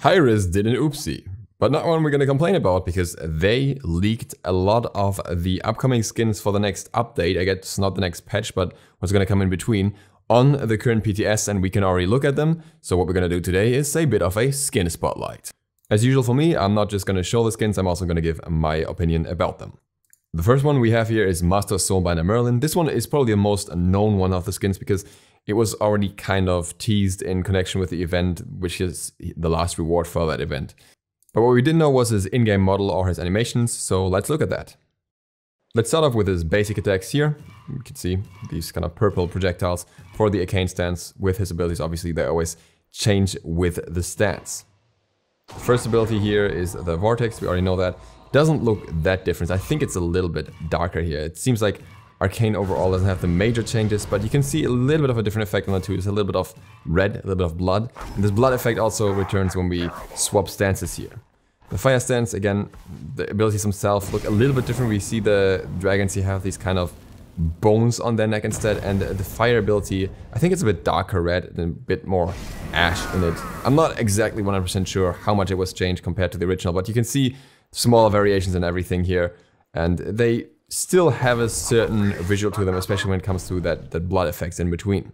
HiRez did an oopsie, but not one we're gonna complain about because they leaked a lot of the upcoming skins for the next update. I guess not the next patch, but what's gonna come in between on the current PTS, and we can already look at them. So what we're gonna do today is a bit of a skin spotlight. As usual for me, I'm not just gonna show the skins, I'm also gonna give my opinion about them. The first one we have here is Master Soulbinder Merlin. This one is probably the most known one of the skins because it was already kind of teased in connection with the event, which is the last reward for that event. But what we didn't know was his in-game model or his animations, so let's look at that. Let's start off with his basic attacks here. You can see these kind of purple projectiles for the arcane stance. With his abilities, obviously, they always change with the stance. The first ability here is the Vortex, we already know that. Doesn't look that different. I think it's a little bit darker here. It seems like Arcane overall doesn't have the major changes, but you can see a little bit of a different effect on the two. There's a little bit of red, a little bit of blood. And this blood effect also returns when we swap stances here. The fire stance, again, the abilities themselves look a little bit different. We see the dragons here have these kind of bones on their neck instead, and the fire ability, I think it's a bit darker red and a bit more ash in it. I'm not exactly 100% sure how much it was changed compared to the original, but you can see small variations in everything here, and they still have a certain visual to them, especially when it comes to that blood effects in between.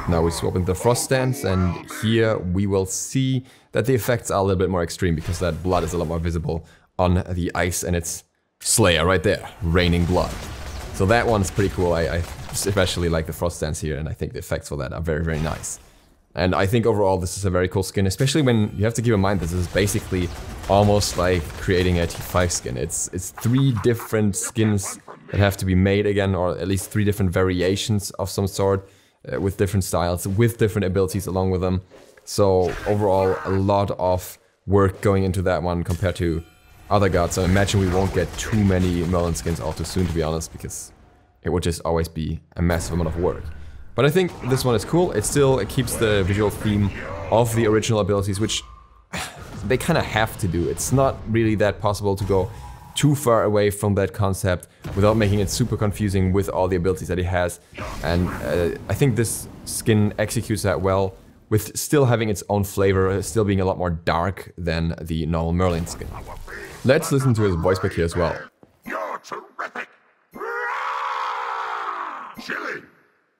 Now we swap into the frost stance, and here we will see that the effects are a little bit more extreme because that blood is a lot more visible on the ice, and it's Slayer right there, raining blood. So that one's pretty cool. I especially like the frost stance here, and I think the effects for that are very, very nice. And I think overall this is a very cool skin, especially when you have to keep in mind this is basically almost like creating a T5 skin. It's 3 different skins that have to be made again, or at least 3 different variations of some sort, with different styles, with different abilities along with them. So overall a lot of work going into that one compared to other gods. So imagine we won't get too many Merlin skins all too soon, to be honest, because it would just always be a massive amount of work. But I think this one is cool. It keeps the visual theme of the original abilities, which they kind of have to do. It's not really that possible to go too far away from that concept without making it super confusing with all the abilities that he has. And I think this skin executes that well, with still having its own flavor, still being a lot more dark than the normal Merlin skin. Let's listen to his voice back here as well. You're terrific! Chilly!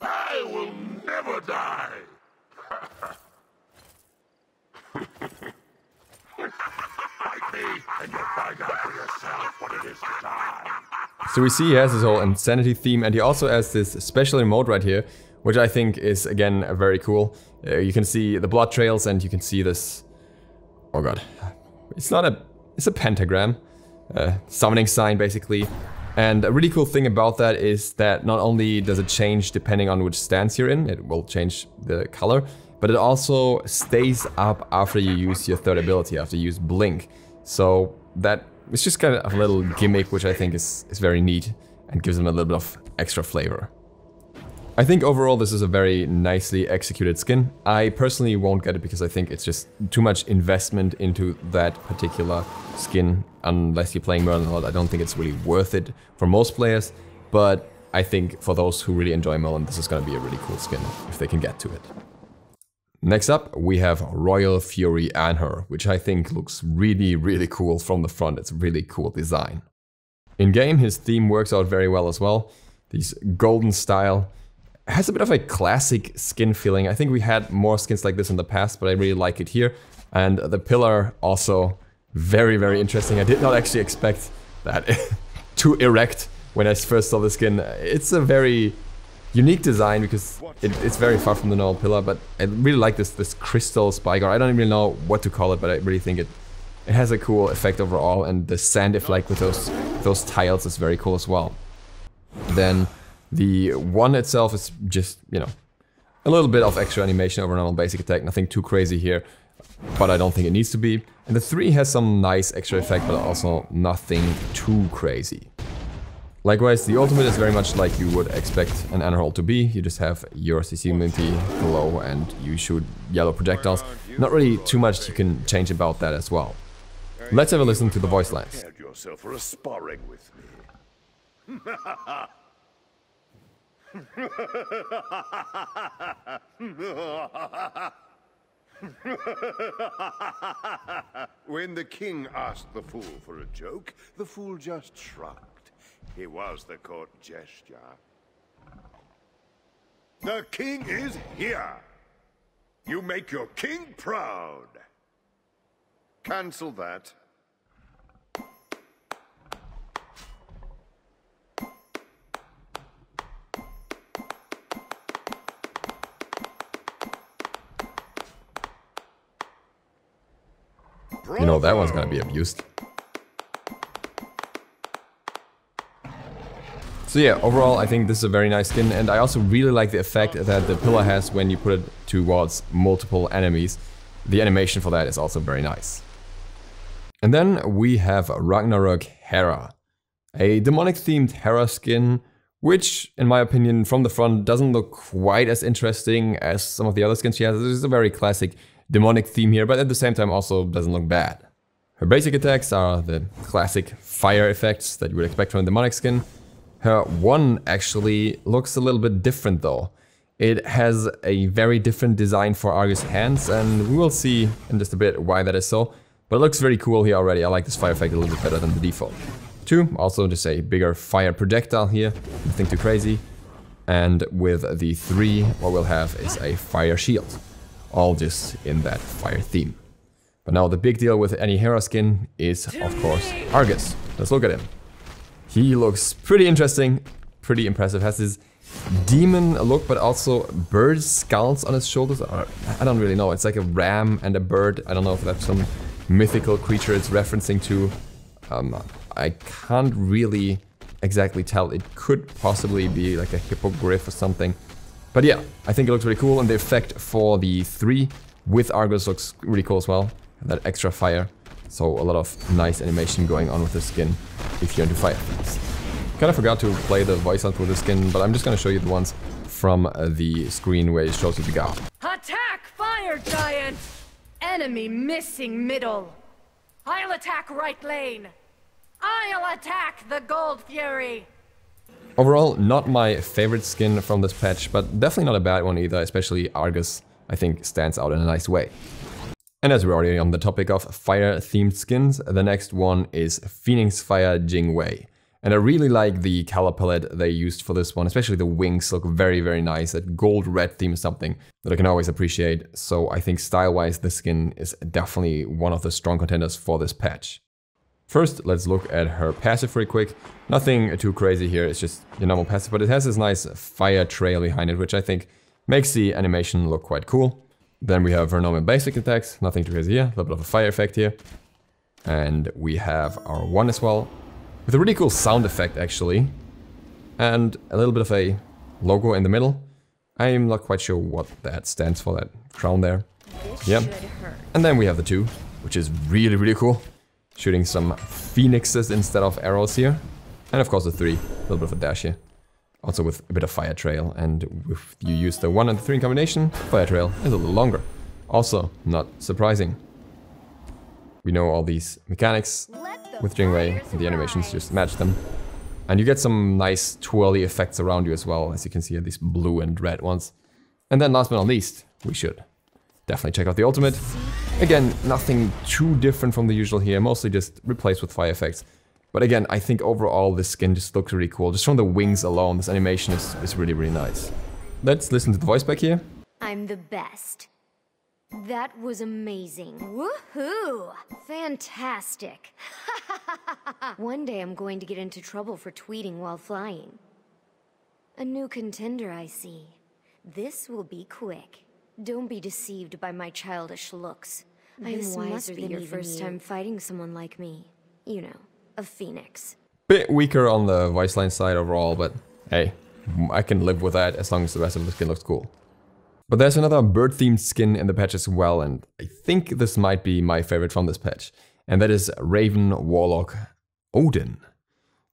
I will never die! Fight me, and you'll find out for yourself what it is to die. So we see he has his whole insanity theme, and he also has this special emote right here, which I think is, again, very cool. You can see the blood trails, and you can see this... Oh god. It's a pentagram. Summoning sign, basically. And a really cool thing about that is that not only does it change depending on which stance you're in, it will change the color, but it also stays up after you use your third ability, after you use Blink. So that is just kind of a little gimmick, which I think is very neat and gives them a little bit of extra flavor. I think overall this is a very nicely executed skin. I personally won't get it because I think it's just too much investment into that particular skin. Unless you're playing Merlin a lot, I don't think it's really worth it for most players. But I think for those who really enjoy Merlin, this is going to be a really cool skin if they can get to it. Next up, we have Royal Fury Anhur, which I think looks really, really cool from the front. It's a really cool design. In game, his theme works out very well as well. These golden style. Has a bit of a classic skin feeling. I think we had more skins like this in the past, but I really like it here. And the pillar also very, very interesting. I did not actually expect that to erect when I first saw the skin. It's a very unique design because it's very far from the normal pillar, but I really like this crystal spike. I don't even know what to call it, but I really think it has a cool effect overall, and the sand effect with those tiles is very cool as well. Then the 1 itself is just, you know, a little bit of extra animation over normal basic attack, nothing too crazy here, but I don't think it needs to be. And the 3 has some nice extra effect, but also nothing too crazy. Likewise, the ultimate is very much like you would expect an Anhur to be. You just have your CC immunity below and you shoot yellow projectiles. Not really too much you can change about that as well. Let's have a listen to the voice lines. Prepared yourself for a sparring with me. When the king asked the fool for a joke, the fool just shrugged. He was the court gesture. The king is here! You make your king proud! Cancel that. You know that one's gonna be abused. So yeah, overall I think this is a very nice skin, and I also really like the effect that the pillar has when you put it towards multiple enemies. The animation for that is also very nice. And then we have Ragnarok Hera, a demonic themed Hera skin, which in my opinion from the front doesn't look quite as interesting as some of the other skins she has. This is a very classic demonic theme here, but at the same time also doesn't look bad. Her basic attacks are the classic fire effects that you would expect from a demonic skin. Her one actually looks a little bit different though. It has a very different design for Argus hands, and we will see in just a bit why that is so. But it looks very cool here already. I like this fire effect a little bit better than the default. 2, also just a bigger fire projectile here, nothing too crazy. And with the 3, what we'll have is a fire shield. All just in that fire theme. But now the big deal with any Hera skin is, of course, Argus. Let's look at him. He looks pretty interesting, pretty impressive. Has this demon look, but also bird skulls on his shoulders. I don't really know. It's like a ram and a bird. I don't know if that's some mythical creature it's referencing to. I can't really exactly tell. It could possibly be like a hippogriff or something. But yeah, I think it looks really cool, and the effect for the 3 with Argus looks really cool as well. That extra fire. So a lot of nice animation going on with the skin if you're into fire things. Kind of forgot to play the voice out with the skin, but I'm just gonna show you the ones from the screen where it shows you the guard. Attack, fire giant! Enemy missing middle. I'll attack right lane. I'll attack the Gold Fury. Overall, not my favorite skin from this patch, but definitely not a bad one either, especially Argus, I think, stands out in a nice way. And as we're already on the topic of fire-themed skins, the next one is Phoenix Fire Jing Wei. And I really like the color palette they used for this one, especially the wings look very, very nice. That gold-red theme is something that I can always appreciate, so I think style-wise this skin is definitely one of the strong contenders for this patch. First, let's look at her passive real quick. Nothing too crazy here, it's just your normal passive, but it has this nice fire trail behind it, which I think makes the animation look quite cool. Then we have her normal basic attacks, nothing too crazy here, a little bit of a fire effect here. And we have our 1 as well, with a really cool sound effect actually. And a little bit of a logo in the middle. I'm not quite sure what that stands for, that crown there. Yeah. And then we have the 2, which is really, really cool. Shooting some phoenixes instead of arrows here. And of course the 3, a little bit of a dash here. Also with a bit of fire trail, and if you use the 1 and the 3 in combination, fire trail is a little longer. Also, not surprising. We know all these mechanics with Jing Wei, and the animations just match them. And you get some nice twirly effects around you as well, as you can see here, these blue and red ones. And then last but not least, we should definitely check out the ultimate. Again, nothing too different from the usual here, mostly just replaced with fire effects. But again, I think overall this skin just looks really cool. Just from the wings alone, this animation is really, really nice. Let's listen to the voice back here. I'm the best. That was amazing. Woohoo! Fantastic. One day I'm going to get into trouble for tweeting while flying. A new contender, I see. This will be quick. Don't be deceived by my childish looks. This must be your first time fighting someone like me. You know, a phoenix. Bit weaker on the voice line side overall, but hey, I can live with that as long as the rest of the skin looks cool. But there's another bird-themed skin in the patch as well, and I think this might be my favorite from this patch. And that is Raven Warlock Odin.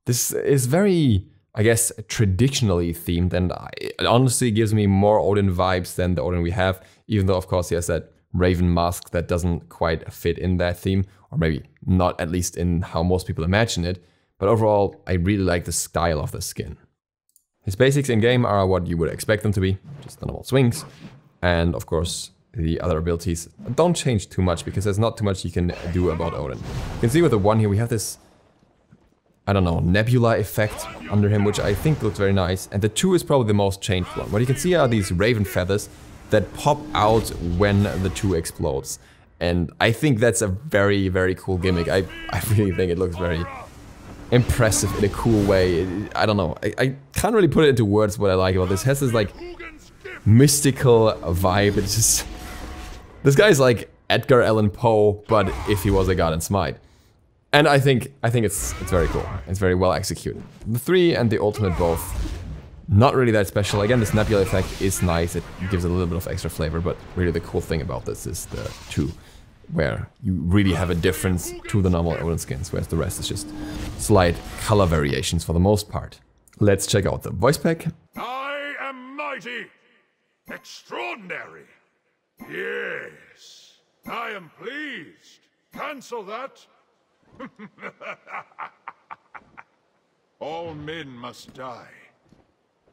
This is very, I guess, traditionally themed, and it honestly gives me more Odin vibes than the Odin we have, even though of course he has that Raven mask that doesn't quite fit in that theme, or maybe not at least in how most people imagine it. But overall, I really like the style of the skin. His basics in-game are what you would expect them to be, just the normal swings, and of course the other abilities don't change too much because there's not too much you can do about Odin. You can see with the 1 here we have this, I don't know, nebula effect under him, which I think looks very nice. And the 2 is probably the most changed one. What you can see are these raven feathers that pop out when the 2 explodes. And I think that's a very, very cool gimmick. I really think it looks very impressive in a cool way. I don't know. I can't really put it into words what I like about this. It has this like mystical vibe. It's just... This guy's like Edgar Allan Poe, but if he was a god in Smite. And I think it's very cool. It's very well executed. The 3 and the ultimate both not really that special. Again, this nebula effect is nice. It gives it a little bit of extra flavor, but really the cool thing about this is the 2, where you really have a difference to the normal Odin skins, whereas the rest is just slight color variations for the most part. Let's check out the voice pack. I am mighty, extraordinary. Yes, I am pleased. Cancel that. All men must die.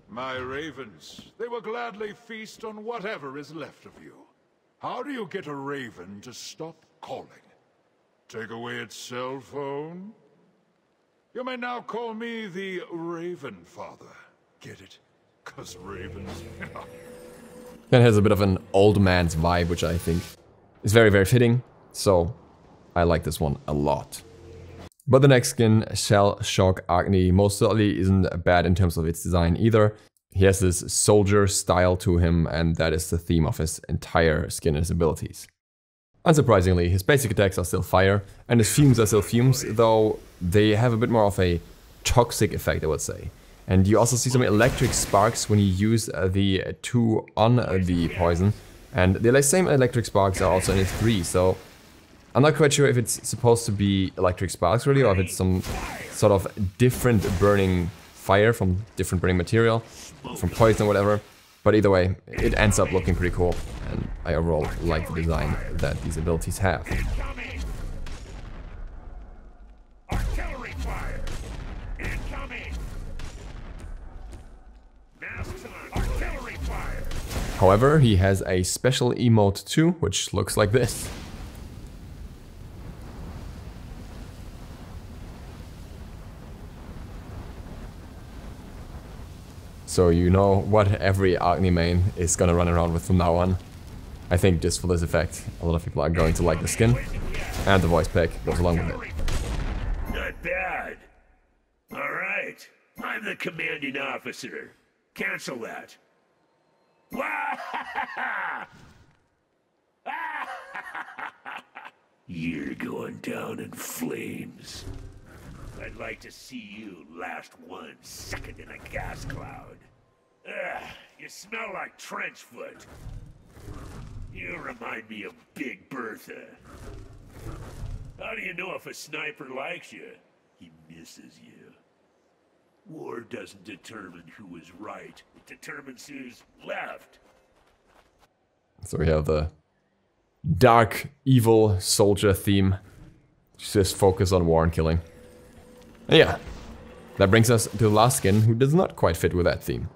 My ravens, they will gladly feast on whatever is left of you. How do you get a raven to stop calling? Take away its cell phone? You may now call me the Raven Father. Get it? 'Cause ravens... It has a bit of an old man's vibe, which I think is very, very fitting. So I like this one a lot. But the next skin, Shellshocked Acne, most certainly isn't bad in terms of its design either. He has this soldier style to him, and that is the theme of his entire skin and his abilities. Unsurprisingly, his basic attacks are still fire, and his fumes are still fumes, though they have a bit more of a toxic effect, I would say. And you also see some electric sparks when you use the 2 on the poison, and the same electric sparks are also in his 3, so I'm not quite sure if it's supposed to be electric sparks really, or if it's some sort of different burning fire from different burning material, from poison or whatever. But either way, it ends up looking pretty cool, and I overall like the design that these abilities have. Artillery fire! Incoming! Artillery fire! However, he has a special emote too, which looks like this. So you know what every Agni main is gonna run around with from now on. I think just for this effect, a lot of people are going to like the skin, and the voice pack goes along with it. Not bad. Alright, I'm the commanding officer. Cancel that. You're going down in flames. I'd like to see you last 1 second in a gas cloud. You smell like trench foot. You remind me of Big Bertha. How do you know if a sniper likes you? He misses you. War doesn't determine who is right. It determines who's left. So we have the dark, evil soldier theme. Just focus on war and killing. And yeah, that brings us to the last skin, who does not quite fit with that theme.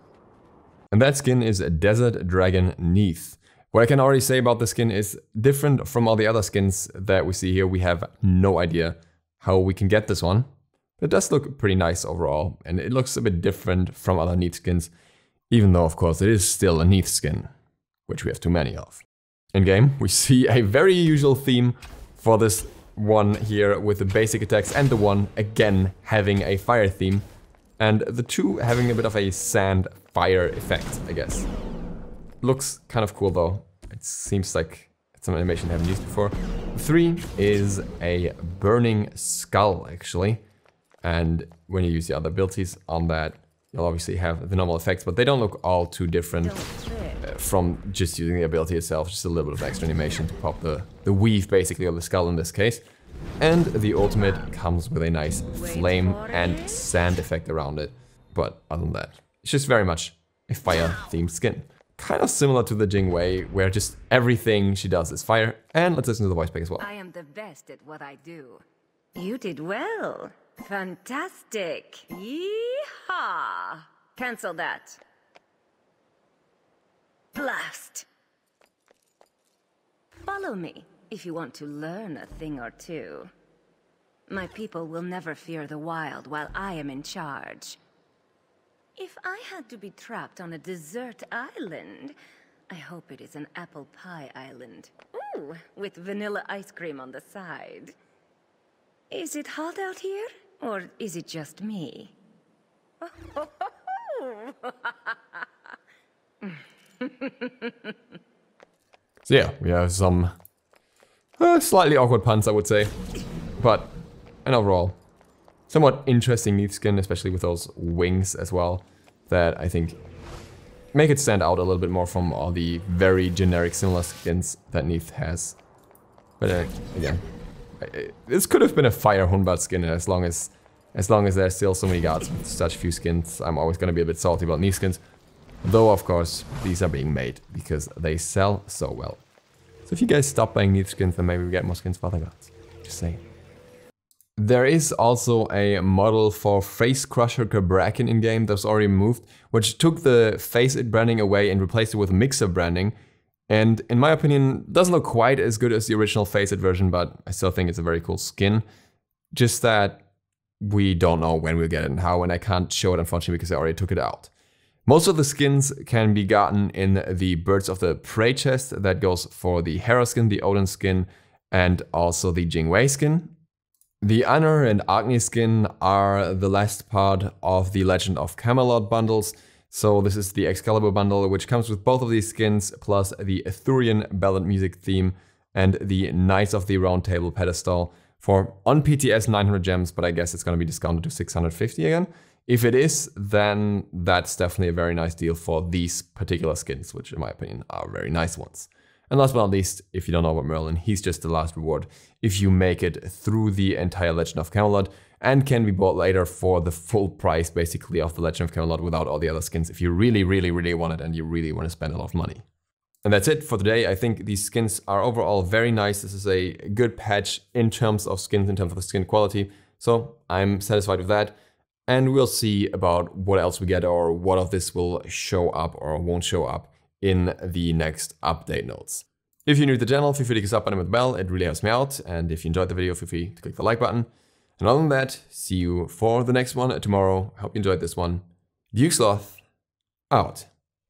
And that skin is Desert Dragon Neith. What I can already say about this skin is different from all the other skins that we see here. We have no idea how we can get this one. It does look pretty nice overall, and it looks a bit different from other Neith skins, even though of course it is still a Neith skin, which we have too many of. In game, we see a very usual theme for this one here with the basic attacks, and the 1 again having a fire theme, and the 2 having a bit of a sand fire effect, I guess. Looks kind of cool though. It seems like it's some animation I haven't used before. 3 is a burning skull actually, and when you use the other abilities on that, you'll obviously have the normal effects, but they don't look all too different from just using the ability itself. Just a little bit of extra animation to pop the weave basically of the skull in this case. And the ultimate comes with a nice flame and sand effect around it. But other than that, it's just very much a fire themed skin. Kind of similar to the Jing Wei, where just everything she does is fire. And let's listen to the voice pack as well. I am the best at what I do. You did well. Fantastic. Yeehaw. Cancel that. Blast. follow me if you want to learn a thing or two. My people will never fear the wild while I am in charge. If I had to be trapped on a desert island, I hope it is an apple pie island. Ooh, with vanilla ice cream on the side. Is it hot out here, or is it just me? So yeah, we have some slightly awkward puns, I would say. But, and overall, somewhat interesting Neath skin, especially with those wings as well, that I think make it stand out a little bit more from all the very generic similar skins that Neith has. But again, this could have been a Fire Hunbad skin, and as long as there's still so many gods with such few skins, I'm always gonna be a bit salty about Neith skins. Though, of course, these are being made because they sell so well. So if you guys stop buying Neith skins, then maybe we get more skins for other gods. Just saying. There is also a model for Face Crusher Cabrakan in-game that was already moved, which took the Face It branding away and replaced it with Mixer branding. And in my opinion, doesn't look quite as good as the original Face It version, but I still think it's a very cool skin. Just that we don't know when we'll get it and how, and I can't show it unfortunately because I already took it out. Most of the skins can be gotten in the Birds of the Prey chest. That goes for the Hera skin, the Odin skin, and also the Jing Wei skin. The Anhur and Agni skin are the last part of the Legend of Camelot bundles. So this is the Excalibur Bundle, which comes with both of these skins, plus the Arthurian ballad music theme and the Knights of the Round Table pedestal for on PTS 900 gems, but I guess it's going to be discounted to 650 again. If it is, then that's definitely a very nice deal for these particular skins, which in my opinion are very nice ones. And last but not least, if you don't know about Merlin, he's just the last reward if you make it through the entire Legend of Camelot, and can be bought later for the full price basically of the Legend of Camelot without all the other skins if you really want it and you really want to spend a lot of money. And that's it for today. I think these skins are overall very nice. This is a good patch in terms of skins, in terms of the skin quality. So I'm satisfied with that. And we'll see about what else we get or what of this will show up or won't show up in the next update notes. If you're new to the channel, feel free to click the sub button with the bell. It really helps me out. And if you enjoyed the video, feel free to click the like button. And other than that, see you for the next one tomorrow. Hope you enjoyed this one. DukeSloth out.